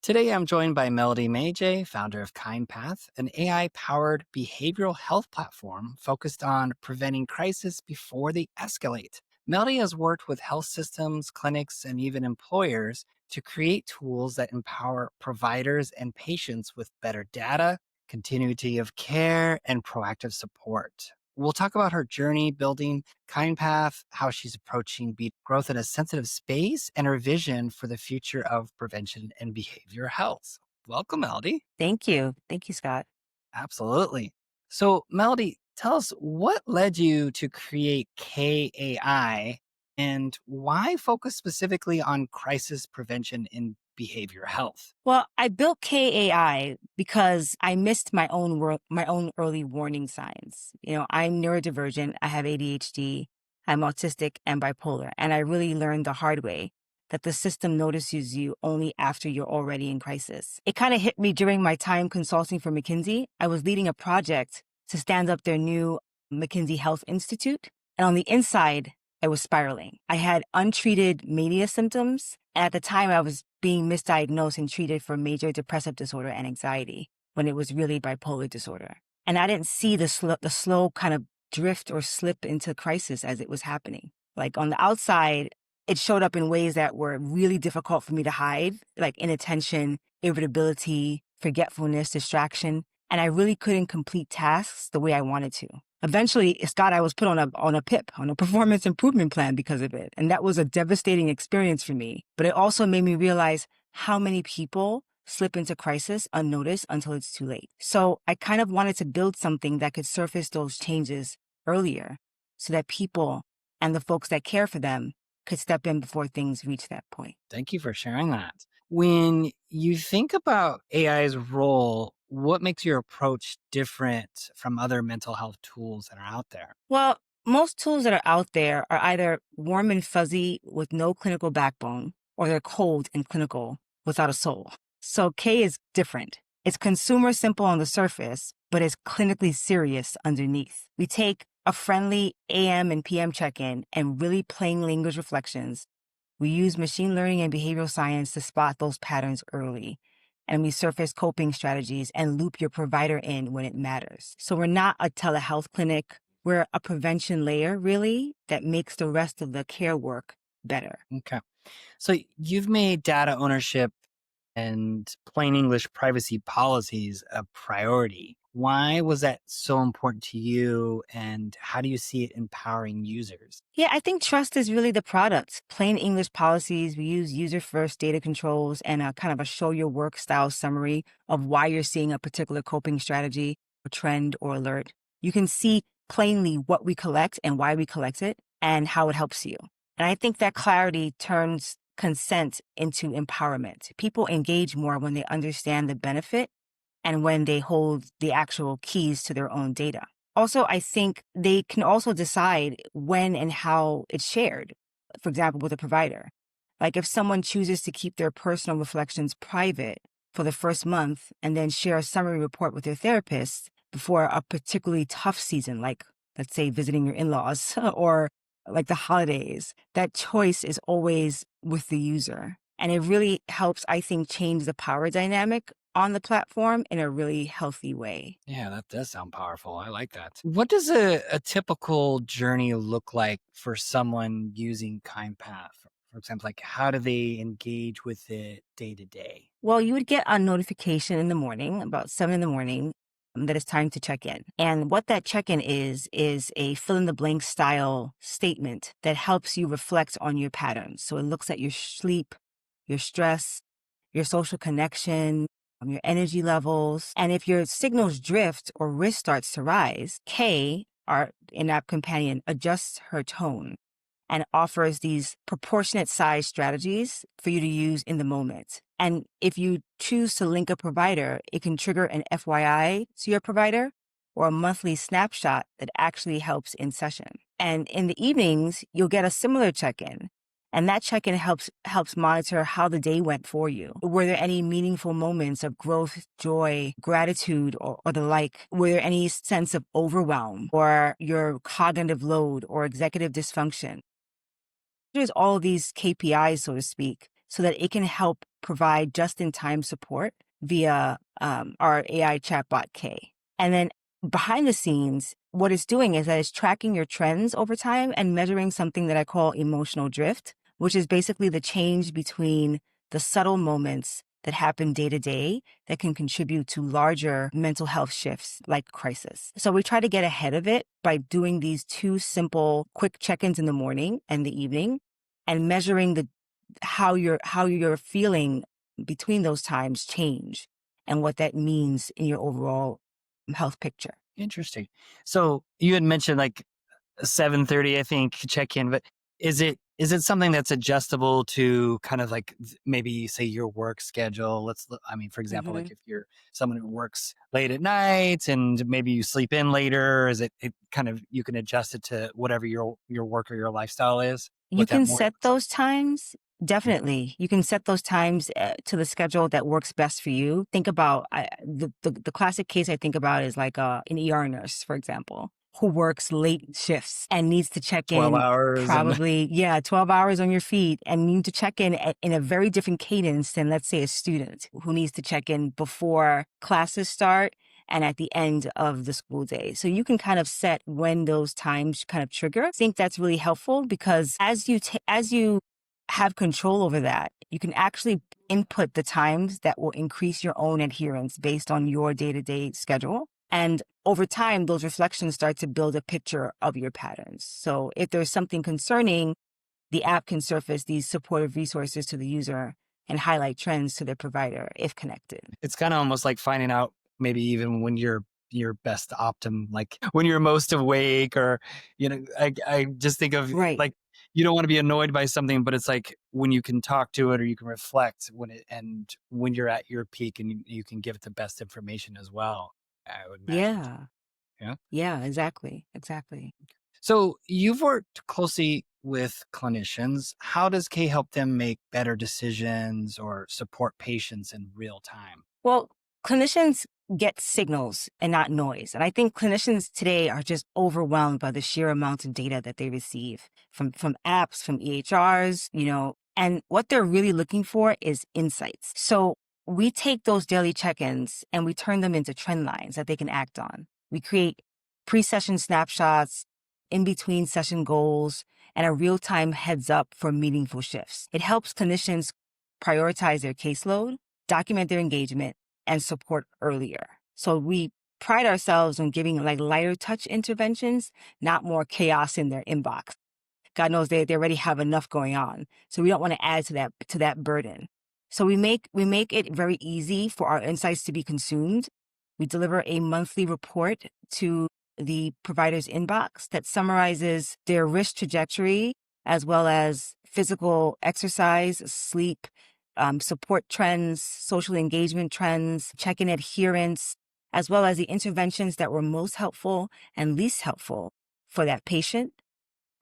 Today, I'm joined by Mejeh, founder of KindPath, an AI powered behavioral health platform focused on preventing crises before they escalate. Melody has worked with health systems, clinics, and even employers to create tools that empower providers and patients with better data, continuity of care, and proactive support. We'll talk about her journey building KindPath, how she's approaching growth in a sensitive space, and her vision for the future of prevention and behavior health. Welcome, Melody. Thank you. Thank you, Scott. Absolutely. So, Melody, tell us what led you to create KAI and why focus specifically on crisis prevention in behavior health? Well, I built KAI because I missed my own early warning signs. I'm neurodivergent, I have ADHD, I'm autistic and bipolar, and I really learned the hard way that the system notices you only after you're already in crisis. It kind of hit me during my time consulting for McKinsey. I was leading a project to stand up their new McKinsey Health Institute, and on the inside, I was spiraling. I had untreated mania symptoms. And at the time, I was being misdiagnosed and treated for major depressive disorder and anxiety when it was really bipolar disorder. And I didn't see the slow kind of drift or slip into crisis as it was happening. Like on the outside, it showed up in ways that were really difficult for me to hide, like inattention, irritability, forgetfulness, distraction. And I really couldn't complete tasks the way I wanted to. Eventually, Scott, I was put on a PIP, on a performance improvement plan because of it. And that was a devastating experience for me. But it also made me realize how many people slip into crisis unnoticed until it's too late. So I kind of wanted to build something that could surface those changes earlier so that people and the folks that care for them could step in before things reach that point. Thank you for sharing that. When you think about AI's role, what makes your approach different from other mental health tools that are out there? Well, most tools that are out there are either warm and fuzzy with no clinical backbone, or they're cold and clinical without a soul. So K is different. It's consumer simple on the surface, but it's clinically serious underneath. We take a friendly AM and PM check-in and really plain language reflections. We use machine learning and behavioral science to spot those patterns early. And we surface coping strategies and loop your provider in when it matters. So we're not a telehealth clinic. We're a prevention layer, really, that makes the rest of the care work better. Okay. So you've made data ownership and plain English privacy policies a priority. Why was that so important to you, and how do you see it empowering users? Yeah, I think trust is really the product. Plain English policies, we use user-first data controls and a kind of a show your work style summary of why you're seeing a particular coping strategy or trend or alert. You can see plainly what we collect and why we collect it and how it helps you. And I think that clarity turns consent into empowerment. People engage more when they understand the benefit and when they hold the actual keys to their own data. Also, I think they can also decide when and how it's shared, for example, with a provider. Like if someone chooses to keep their personal reflections private for the first month and then share a summary report with their therapist before a particularly tough season, like let's say visiting your in-laws or like the holidays, that choice is always with the user. And it really helps, I think, change the power dynamic on the platform in a really healthy way. Yeah, that does sound powerful. I like that. What does a typical journey look like for someone using KindPath? For example, like how do they engage with it day to day? Well, you would get a notification in the morning, about 7 in the morning, that it's time to check in. And what that check in is a fill in the blank style statement that helps you reflect on your patterns. So it looks at your sleep, your stress, your social connection, your energy levels. And if your signals drift or risk starts to rise, K, our in-app companion, adjusts her tone and offers these proportionate size strategies for you to use in the moment. And if you choose to link a provider, it can trigger an FYI to your provider or a monthly snapshot that actually helps in session. And in the evenings, you'll get a similar check-in. And that check-in helps monitor how the day went for you. Were there any meaningful moments of growth, joy, gratitude, or the like? Were there any sense of overwhelm or your cognitive load or executive dysfunction? There's all of these KPIs, so to speak, so that it can help provide just-in-time support via our AI chatbot K. And then behind the scenes, what it's doing is that it's tracking your trends over time and measuring something that I call emotional drift, which is basically the change between the subtle moments that happen day to day that can contribute to larger mental health shifts like crisis. So we try to get ahead of it by doing these two simple quick check-ins in the morning and the evening and measuring how you're feeling between those times change and what that means in your overall health picture. Interesting. So you had mentioned like 7:30, I think, check in, but is it something that's adjustable to kind of like maybe say your work schedule? I mean, for example, like hmm if you're someone who works late at night and maybe you sleep in later, is it kind of you can adjust it to whatever your work or your lifestyle is? You What that can morning set looks like? those times. Mhm. Definitely. You can set those times to the schedule that works best for you. Think about the classic case I think about is like an ER nurse, for example, who works late shifts and needs to check 12 in hours and probably, yeah, 12 hours on your feet and need to check in in a very different cadence than, let's say, a student who needs to check in before classes start and at the end of the school day. So you can kind of set when those times kind of trigger. I think that's really helpful because as you have control over that, you can actually input the times that will increase your own adherence based on your day-to-day schedule. And over time, those reflections start to build a picture of your patterns. So if there's something concerning, the app can surface these supportive resources to the user and highlight trends to their provider if connected. it's kind of almost like finding out maybe even when you're your best optim, like when you're most awake, or I just think of Right. like you don't want to be annoyed by something, but it's like when you can talk to it or you can reflect when you're at your peak and you can give it the best information as well. I would imagine. Yeah. Yeah. Yeah, exactly. Exactly. So you've worked closely with clinicians. How does K help them make better decisions or support patients in real time? Well, clinicians get signals and not noise. And I think clinicians today are just overwhelmed by the sheer amount of data that they receive from apps, from EHRs, and what they're really looking for is insights. So we take those daily check-ins and we turn them into trend lines that they can act on. We create pre-session snapshots, in-between session goals, and a real-time heads up for meaningful shifts. It helps clinicians prioritize their caseload, document their engagement, and support earlier. So we pride ourselves on giving like lighter touch interventions, not more chaos in their inbox. God knows they already have enough going on. So we don't want to add to that burden. So we make it very easy for our insights to be consumed. We deliver a monthly report to the provider's inbox that summarizes their risk trajectory as well as physical exercise, sleep, support trends, social engagement trends, check-in adherence, as well as the interventions that were most helpful and least helpful for that patient,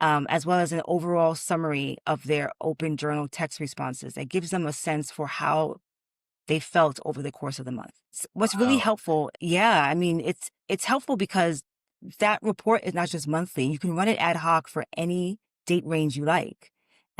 as well as an overall summary of their open journal text responses that gives them a sense for how they felt over the course of the month. What's really Wow. helpful, yeah, I mean, it's helpful because that report is not just monthly. You can run it ad hoc for any date range you like.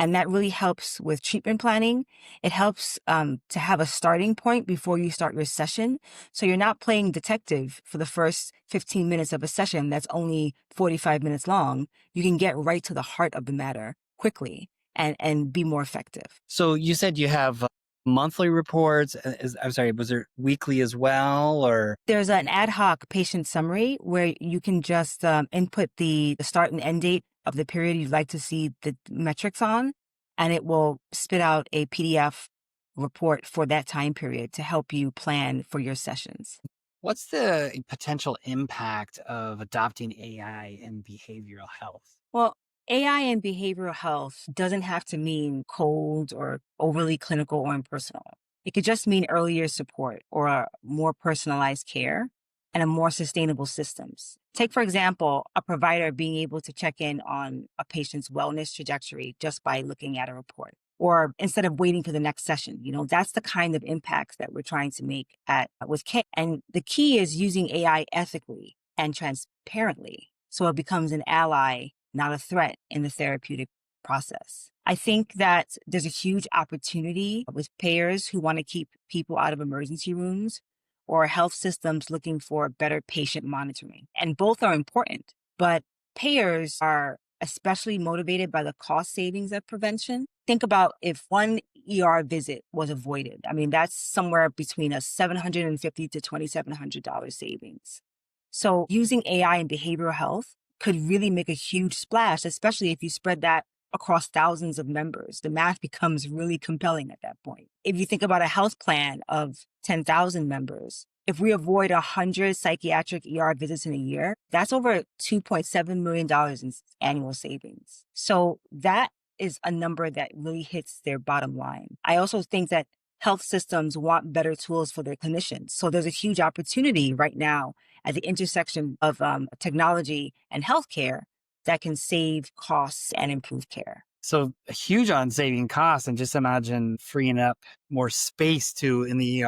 And that really helps with treatment planning. It helps to have a starting point before you start your session. So you're not playing detective for the first 15 minutes of a session that's only 45 minutes long. You can get right to the heart of the matter quickly and be more effective. So you said you have monthly reports. I'm sorry, was there weekly as well, or? There's an ad hoc patient summary where you can just input the start and end date of the period you'd like to see the metrics on, and it will spit out a PDF report for that time period to help you plan for your sessions. What's the potential impact of adopting AI in behavioral health? Well, AI in behavioral health doesn't have to mean cold or overly clinical or impersonal. It could just mean earlier support or a more personalized care and a more sustainable systems. Take, for example, a provider being able to check in on a patient's wellness trajectory just by looking at a report. Or instead of waiting for the next session, that's the kind of impact that we're trying to make at with K. And the key is using AI ethically and transparently so it becomes an ally, not a threat in the therapeutic process. I think that there's a huge opportunity with payers who want to keep people out of emergency rooms or health systems looking for better patient monitoring. And both are important, but payers are especially motivated by the cost savings of prevention. Think about if one ER visit was avoided. I mean, that's somewhere between a $750 to $2,700 savings. So using AI in behavioral health could really make a huge splash, especially if you spread that across thousands of members. The math becomes really compelling at that point. If you think about a health plan of 10,000 members, if we avoid 100 psychiatric ER visits in a year, that's over $2.7 million in annual savings. So that is a number that really hits their bottom line. I also think that health systems want better tools for their clinicians. So there's a huge opportunity right now at the intersection of technology and healthcare that can save costs and improve care. So huge on saving costs, and just imagine freeing up more space to in the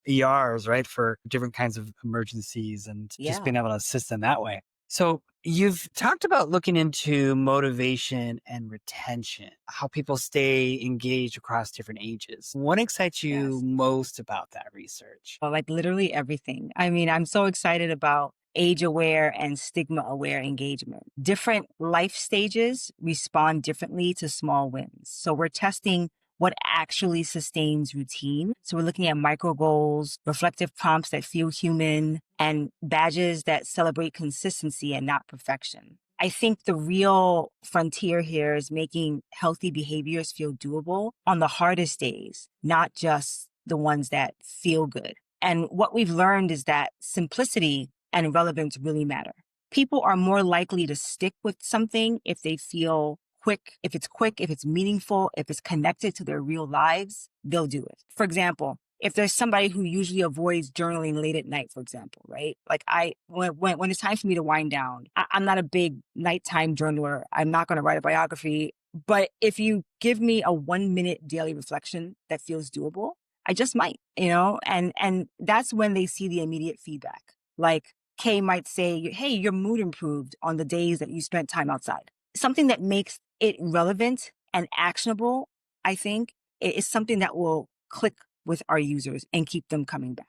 ERs, right, for different kinds of emergencies and just Yeah. being able to assist them that way. So you've talked about looking into motivation and retention, how people stay engaged across different ages. What excites you Yes. most about that research? Well, like literally everything. I mean, I'm so excited about age aware and stigma aware engagement. Different life stages respond differently to small wins. So we're testing what actually sustains routine. So we're looking at micro goals, reflective prompts that feel human, and badges that celebrate consistency and not perfection. I think the real frontier here is making healthy behaviors feel doable on the hardest days, not just the ones that feel good. And what we've learned is that simplicity and relevance really matter. People are more likely to stick with something if they feel quick, if it's meaningful, if it's connected to their real lives, they'll do it. For example, if there's somebody who usually avoids journaling late at night, for example, right? Like when it's time for me to wind down, I'm not a big nighttime journaler. I'm not going to write a biography. But if you give me a 1 minute daily reflection that feels doable, I just might, and that's when they see the immediate feedback. Like Kay might say, hey, your mood improved on the days that you spent time outside. Something that makes it relevant and actionable, I think, is something that will click with our users and keep them coming back.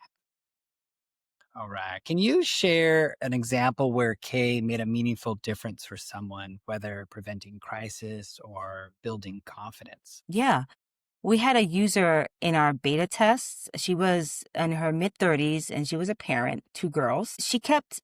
All right. Can you share an example where K made a meaningful difference for someone, whether preventing crisis or building confidence? Yeah. We had a user in our beta tests. She was in her mid 30s and she was a parent, two girls. She kept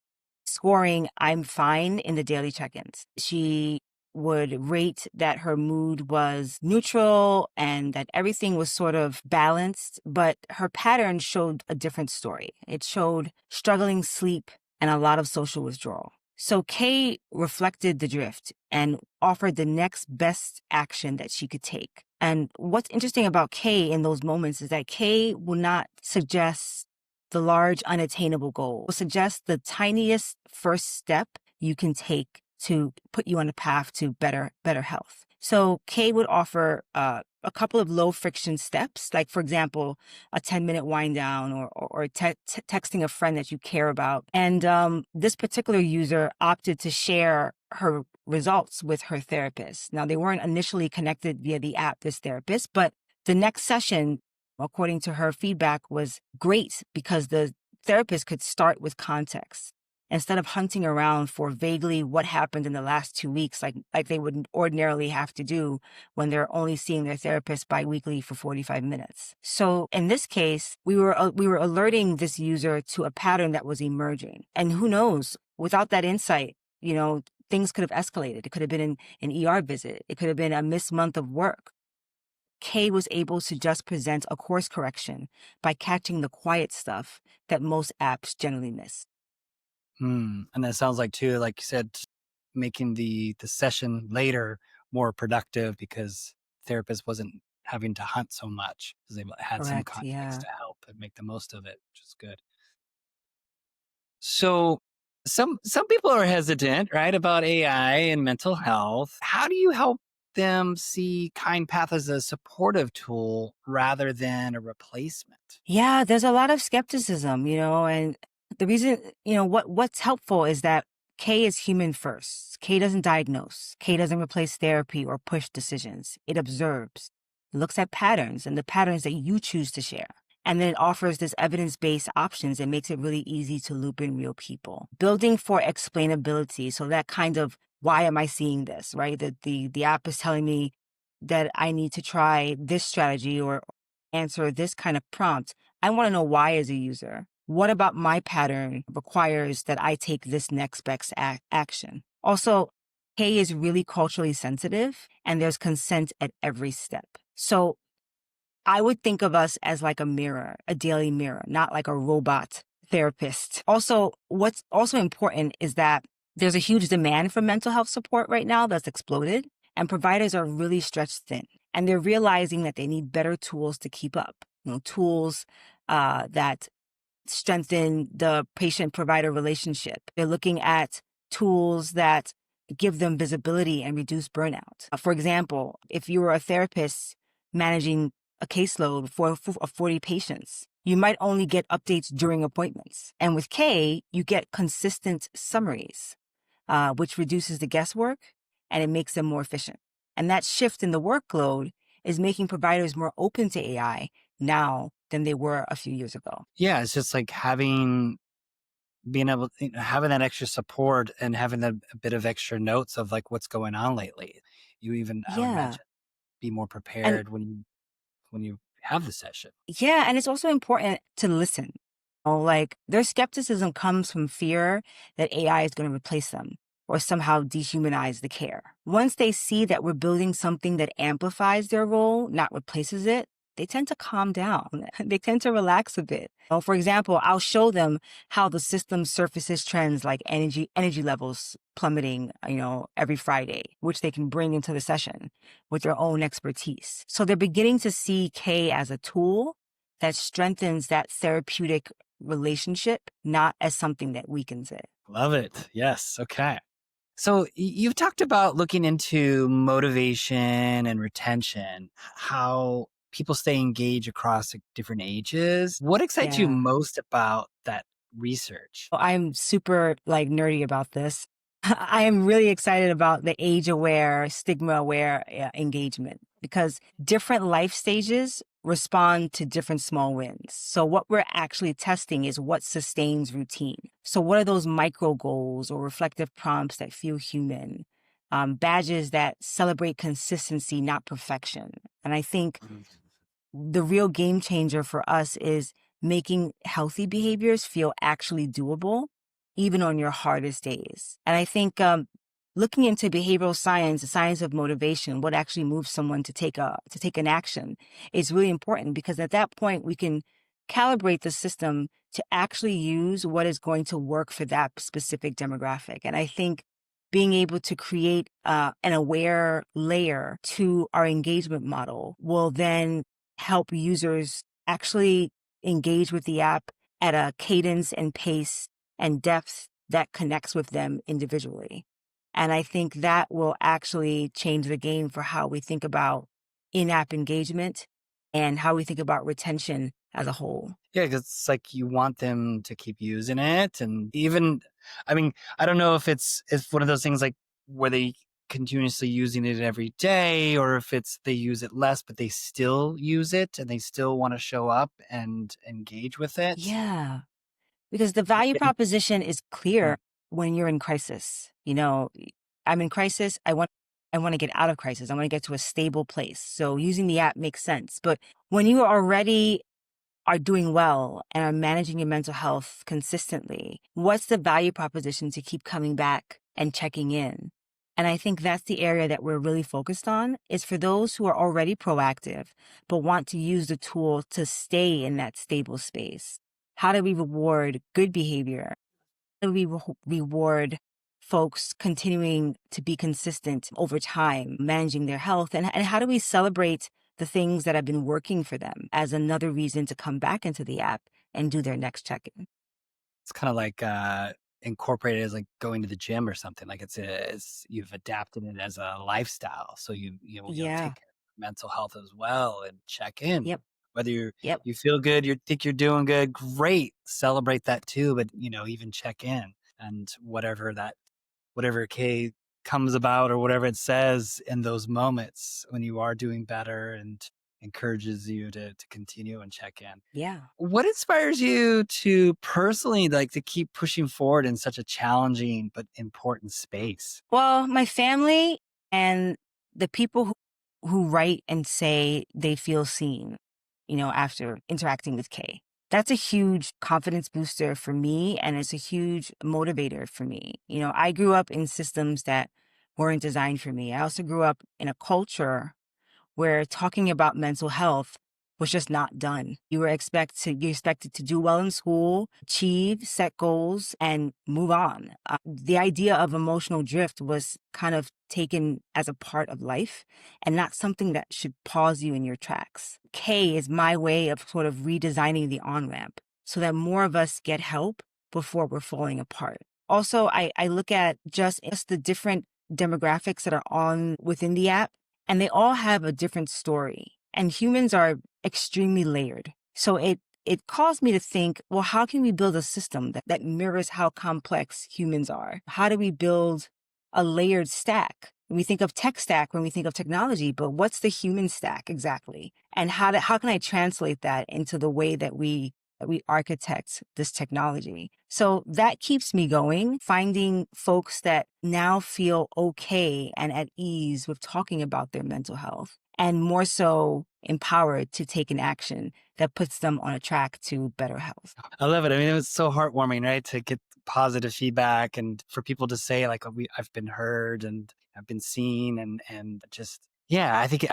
scoring I'm fine in the daily check ins. She would rate that her mood was neutral and that everything was sort of balanced, but her pattern showed a different story. It showed struggling sleep and a lot of social withdrawal. So Kay reflected the drift and offered the next best action that she could take. And what's interesting about Kay in those moments is that Kay will not suggest the large unattainable goal, will suggest the tiniest first step you can take to put you on a path to better health. So Kay would offer a couple of low friction steps, like for example, a 10-minute wind down or texting a friend that you care about. And this particular user opted to share her results with her therapist. Now, they weren't initially connected via the app, this therapist, but the next session, according to her feedback, was great because the therapist could start with context instead of hunting around for vaguely what happened in the last 2 weeks, like they would ordinarily have to do when they're only seeing their therapist biweekly for 45 minutes. So in this case, we were alerting this user to a pattern that was emerging. And who knows, without that insight, things could have escalated. It could have been an ER visit. It could have been a missed month of work. Kay was able to just present a course correction by catching the quiet stuff that most apps generally miss. And that sounds like too, like you said, making the session later more productive because therapist wasn't having to hunt so much because they had some Correct. context Yeah. to help and make the most of it, which is good. So some people are hesitant, right, about AI and mental health. How do you help them see KindPath as a supportive tool rather than a replacement? Yeah, there's a lot of skepticism, and the reason, what's helpful is that K is human first. K doesn't diagnose. K doesn't replace therapy or push decisions. It observes, looks at patterns and the patterns that you choose to share. And then it offers this evidence-based options and makes it really easy to loop in real people. Building for explainability. So that kind of, why am I seeing this, right? The app is telling me that I need to try this strategy or answer this kind of prompt. I want to know why as a user. What about my pattern requires that I take this next best action? Also, K is really culturally sensitive and there's consent at every step. So I would think of us as like a mirror, a daily mirror, not like a robot therapist. Also, what's also important is that there's a huge demand for mental health support right now that's exploded, and providers are really stretched thin. And they're realizing that they need better tools to keep up, tools that strengthen the patient provider relationship. They're looking at tools that give them visibility and reduce burnout. For example, if you were a therapist managing a caseload of 40 patients, you might only get updates during appointments. And with K, you get consistent summaries, which reduces the guesswork and it makes them more efficient. And that shift in the workload is making providers more open to AI now than they were a few years ago. Yeah, it's just like being able having that extra support and having a bit of extra notes of like what's going on lately. You even, I would Yeah. imagine, be more And prepared when you have the session. yeah, and it's also important to listen. Like their skepticism comes from fear that AI is going to replace them or somehow dehumanize the care. Once they see that we're building something that amplifies their role, not replaces it, they tend to calm down. They tend to relax a bit. For example, I'll show them how the system surfaces trends like energy levels plummeting, every Friday, which they can bring into the session with their own expertise. So they're beginning to see K as a tool that strengthens that therapeutic relationship, not as something that weakens it. Love it. Yes. Okay. So you've talked about looking into motivation and retention, how people stay engaged across like, different ages. What excites you Yeah. most about that research? Well, I'm super like nerdy about this. I am really excited about the age aware, stigma aware engagement because different life stages respond to different small wins. So what we're actually testing is what sustains routine. So what are those micro goals or reflective prompts that feel human? Badges that celebrate consistency, not perfection. And I think Mhm. the real game changer for us is making healthy behaviors feel actually doable, even on your hardest days. And I think looking into behavioral science, the science of motivation, what actually moves someone to take an action, is really important because at that point we can calibrate the system to actually use what is going to work for that specific demographic. And I think being able to create an aware layer to our engagement model will then help users actually engage with the app at a cadence and pace and depth that connects with them individually. And I think that will actually change the game for how we think about in-app engagement and how we think about retention as a whole. Yeah, 'cause it's like you want them to keep using it, and even, I mean, I don't know if it's one of those things like where they continuously using it every day, or if it's they use it less, but they still use it and they still want to show up and engage with it. Yeah. Because the value Yeah. proposition is clear when you're in crisis. I'm in crisis. I want to get out of crisis. I want to get to a stable place. So using the app makes sense. But when you already are doing well and are managing your mental health consistently, what's the value proposition to keep coming back and checking in? And I think that's the area that we're really focused on is for those who are already proactive, but want to use the tool to stay in that stable space. How do we reward good behavior? How do we reward folks continuing to be consistent over time, managing their health? And how do we celebrate the things that have been working for them as another reason to come back into the app and do their next check-in? It's kind of like incorporated as like going to the gym or something. Like it's you've adapted it as a lifestyle, so you'll Yeah. take care of mental health as well and check in. Yep. Whether Yep. you feel good, you think you're doing good, great, celebrate that too. But even check in and whatever that whatever K comes about or whatever it says in those moments when you are doing better and encourages you to continue and check in. Yeah. What inspires you to personally like to keep pushing forward in such a challenging but important space? Well, my family and the people who write and say they feel seen, after interacting with Kay. That's a huge confidence booster for me, and it's a huge motivator for me. I grew up in systems that weren't designed for me. I also grew up in a culture where talking about mental health was just not done. You expected to do well in school, achieve, set goals, and move on. The idea of emotional drift was kind of taken as a part of life and not something that should pause you in your tracks. K is my way of sort of redesigning the on-ramp so that more of us get help before we're falling apart. Also, I look at just the different demographics that are on within the app, and they all have a different story. And humans are extremely layered. So it caused me to think, well, how can we build a system that mirrors how complex humans are? How do we build a layered stack? We think of tech stack when we think of technology, but what's the human stack exactly? And how can I translate that into the way that we architect this technology? So that keeps me going, finding folks that now feel okay and at ease with talking about their mental health, and more so empowered to take an action that puts them on a track to better health. I love it. I mean, it was so heartwarming, right? To get positive feedback and for people to say like, oh, I've been heard and I've been seen and just, yeah, I think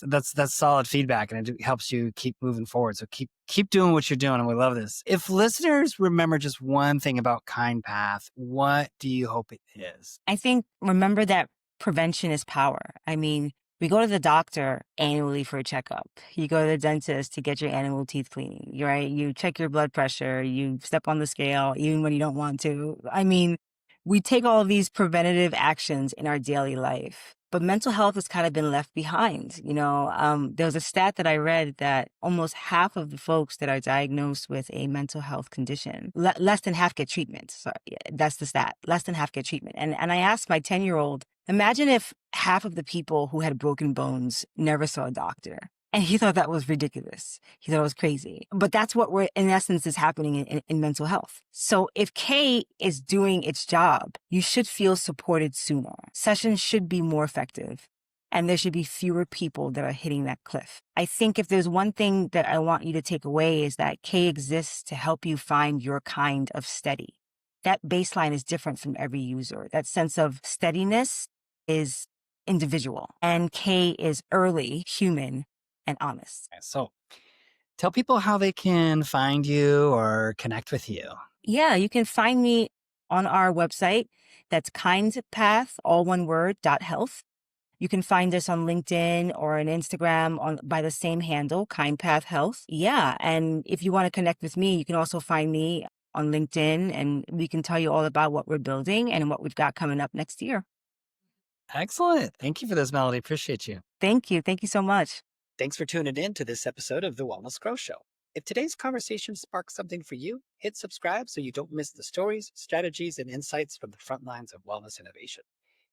that's solid feedback and it helps you keep moving forward. So keep doing what you're doing. And we love this. If listeners remember just one thing about KindPath, what do you hope it is? I think remember that prevention is power. I mean, we go to the doctor annually for a checkup. You go to the dentist to get your animal teeth cleaning, right? You check your blood pressure, you step on the scale even when you don't want to. I mean, we take all of these preventative actions in our daily life. But mental health has kind of been left behind. There was a stat that I read that almost half of the folks that are diagnosed with a mental health condition, less than half get treatment. So yeah, that's the stat. Less than half get treatment. And I asked my 10-year-old, imagine if half of the people who had broken bones never saw a doctor. And he thought that was ridiculous. He thought it was crazy. But that's what in essence is happening in mental health. So if K is doing its job, you should feel supported sooner. Sessions should be more effective. And there should be fewer people that are hitting that cliff. I think if there's one thing that I want you to take away is that K exists to help you find your kind of steady. That baseline is different from every user. That sense of steadiness is individual. And K is early, human, and honest. So tell people how they can find you or connect with you. Yeah, you can find me on our website. That's KindPath, all one word, .health. You can find us on LinkedIn or on Instagram by the same handle, KindPath Health. Yeah, and if you want to connect with me, you can also find me on LinkedIn, and we can tell you all about what we're building and what we've got coming up next year. Excellent. Thank you for this, Melody. Appreciate you. Thank you. Thank you so much. Thanks for tuning in to this episode of The Wellness Growth Show. If today's conversation sparks something for you, hit subscribe so you don't miss the stories, strategies, and insights from the front lines of wellness innovation.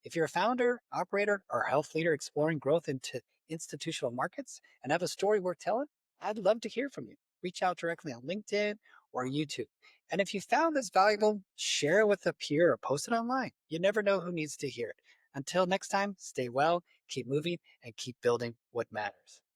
If you're a founder, operator, or health leader exploring growth into institutional markets and have a story worth telling, I'd love to hear from you. Reach out directly on LinkedIn or YouTube. And if you found this valuable, share it with a peer or post it online. You never know who needs to hear it. Until next time, stay well, keep moving, and keep building what matters.